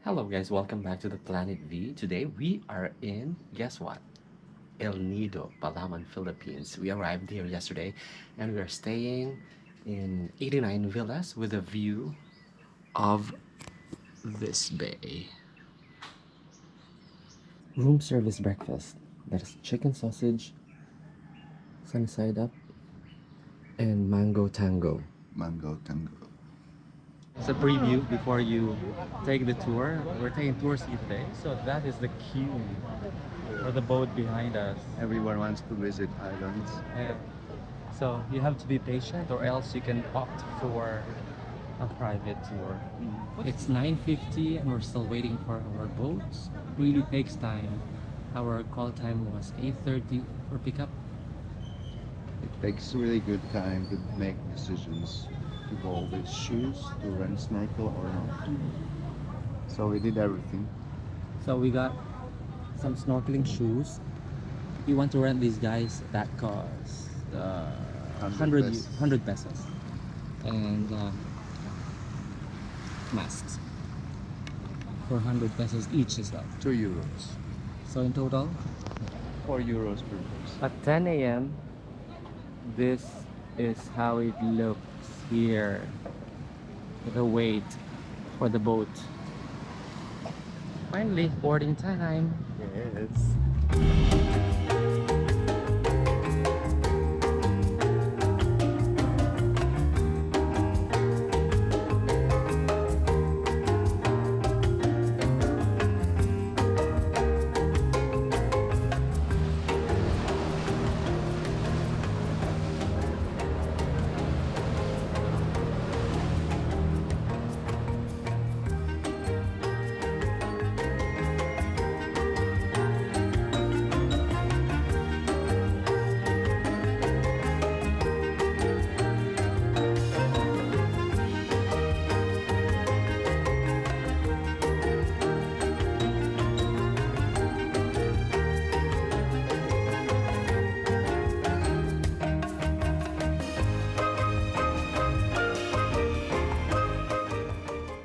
Hello guys, welcome back to the Planet V. Today we are in, guess what? El Nido, Palawan, Philippines. We arrived here yesterday and we are staying in 89 villas with a view of this bay. Room service breakfast. That is chicken sausage, sunny side up, and mango tango. Mango tango. It's a preview before you take the tour. We're taking tours today, so that is the queue for the boat behind us. Everyone wants to visit islands. Yeah. So you have to be patient, or else you can opt for a private tour. It's 9:50 and we're still waiting for our boats. Really takes time. Our call time was 8:30 for pickup. It takes really good time to make decisions to go with shoes, to rent snorkel or not. So we did everything. So we got some snorkeling shoes. You want to rent these guys? That cost 100 pesos. 100 pesos. And masks for 100 pesos each as well. 2 euros. So in total, 4 euros per person. at 10 a.m., this is how it looks here. The wait for the boat. Finally, boarding time. Yes.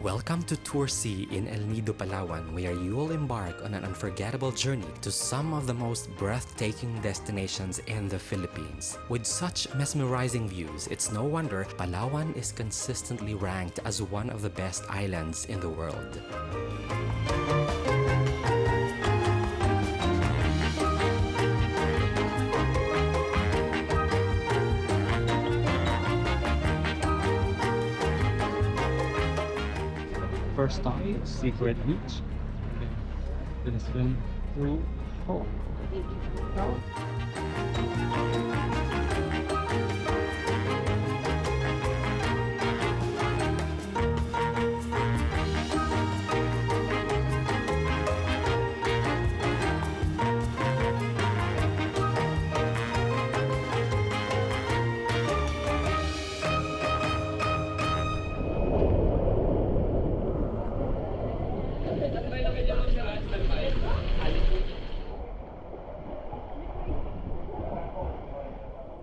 Welcome to Tour C in El Nido, Palawan, where you will embark on an unforgettable journey to some of the most breathtaking destinations in the Philippines. With such mesmerizing views, it's no wonder Palawan is consistently ranked as one of the best islands in the world. First stop, Secret Beach. Then swim through. Oh.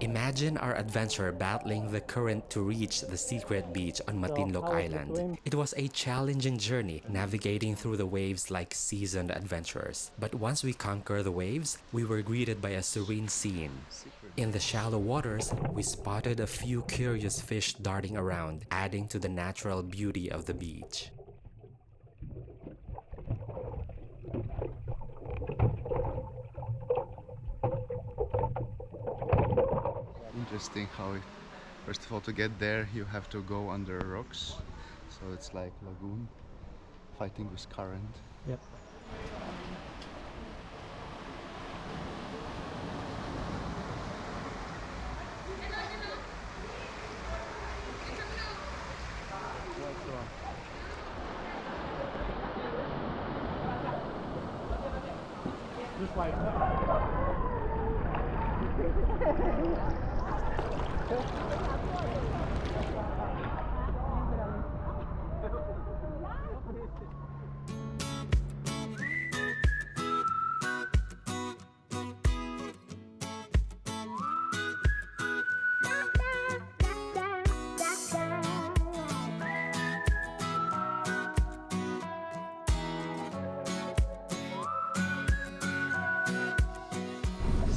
Imagine our adventure battling the current to reach the secret beach on Matinloc Island. It was a challenging journey, navigating through the waves like seasoned adventurers. But once we conquered the waves, we were greeted by a serene scene. In the shallow waters, we spotted a few curious fish darting around, adding to the natural beauty of the beach. Interesting how it, first of all, to get there you have to go under rocks. So it's like lagoon fighting with current. Yep.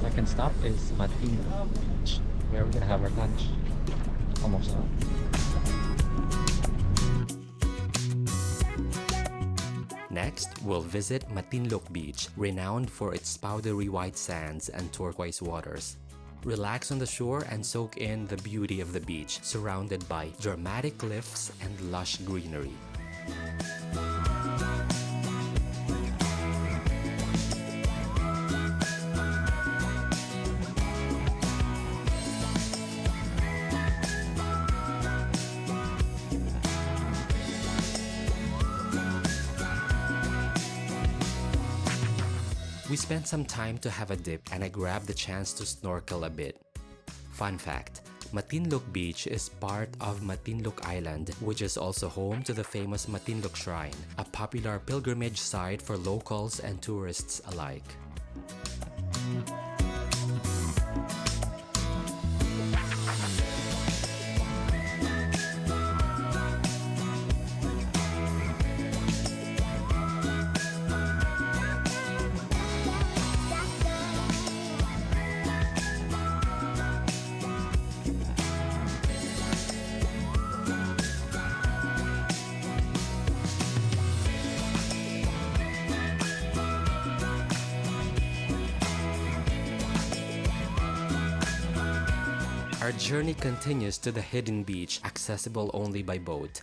Second stop is Matinloc Beach, where we're gonna have our lunch. Almost done. Next, we'll visit Matinloc Beach, renowned for its powdery white sands and turquoise waters. Relax on the shore and soak in the beauty of the beach, surrounded by dramatic cliffs and lush greenery. We spent some time to have a dip and I grabbed the chance to snorkel a bit. Fun fact, Matinloc Beach is part of Matinloc Island, which is also home to the famous Matinloc Shrine, a popular pilgrimage site for locals and tourists alike. Our journey continues to the Hidden Beach, accessible only by boat.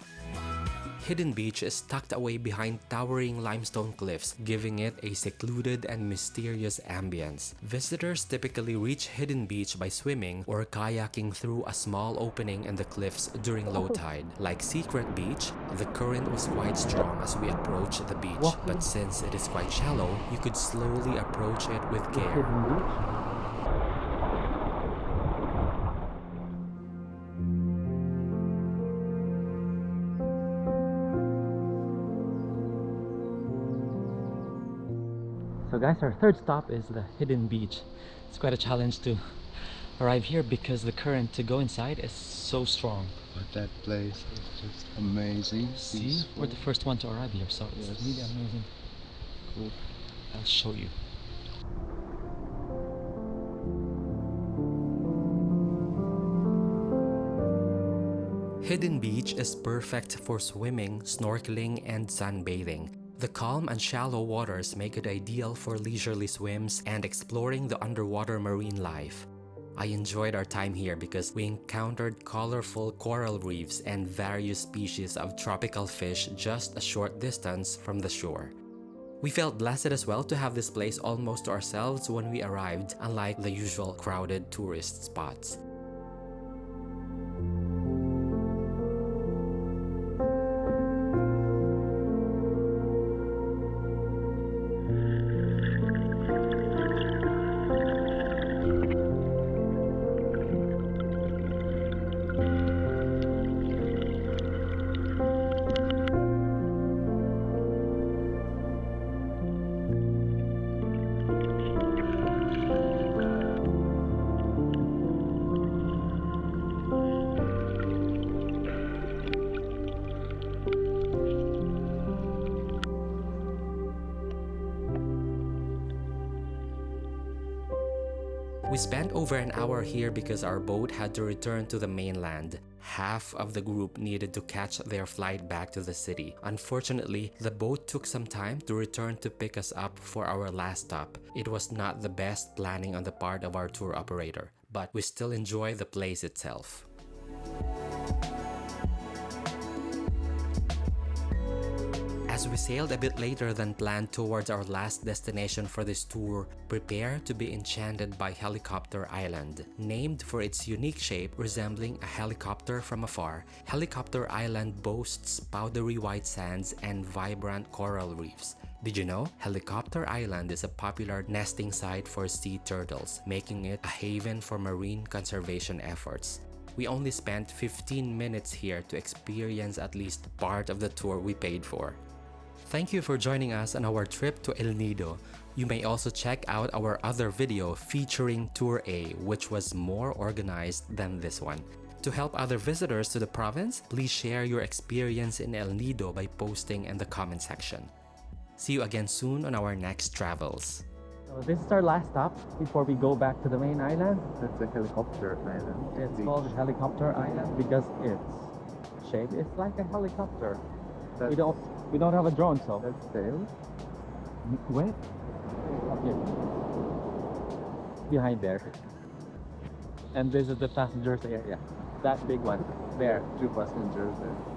Hidden Beach is tucked away behind towering limestone cliffs, giving it a secluded and mysterious ambience. Visitors typically reach Hidden Beach by swimming or kayaking through a small opening in the cliffs during low tide. Like Secret Beach, the current was quite strong as we approached the beach, but since it is quite shallow, you could slowly approach it with care. So guys, our third stop is the Hidden Beach. It's quite a challenge to arrive here because the current to go inside is so strong. But that place is just amazing. See, Peaceful. we're the first one to arrive here, so it's Yes. really amazing. Cool. I'll show you. Hidden Beach is perfect for swimming, snorkeling, and sunbathing. The calm and shallow waters make it ideal for leisurely swims and exploring the underwater marine life. I enjoyed our time here because we encountered colorful coral reefs and various species of tropical fish just a short distance from the shore. We felt blessed as well to have this place almost to ourselves when we arrived, unlike the usual crowded tourist spots. We spent over an hour here because our boat had to return to the mainland. Half of the group needed to catch their flight back to the city. Unfortunately, the boat took some time to return to pick us up for our last stop. It was not the best planning on the part of our tour operator, but we still enjoy the place itself. As we sailed a bit later than planned towards our last destination for this tour, prepare to be enchanted by Helicopter Island. Named for its unique shape resembling a helicopter from afar, Helicopter Island boasts powdery white sands and vibrant coral reefs. Did you know? Helicopter Island is a popular nesting site for sea turtles, making it a haven for marine conservation efforts. We only spent 15 minutes here to experience at least part of the tour we paid for. Thank you for joining us on our trip to El Nido. You may also check out our other video featuring Tour A, which was more organized than this one. To help other visitors to the province, please share your experience in El Nido by posting in the comment section. See you again soon on our next travels. So this is our last stop before we go back to the main island. That's a helicopter island. It's Beach. called Helicopter Island because its shape is like a helicopter. That's, We don't have a drone, so that's sail. where? Up here. Behind there. And this is the passengers area. That big one. There. 2 passengers there.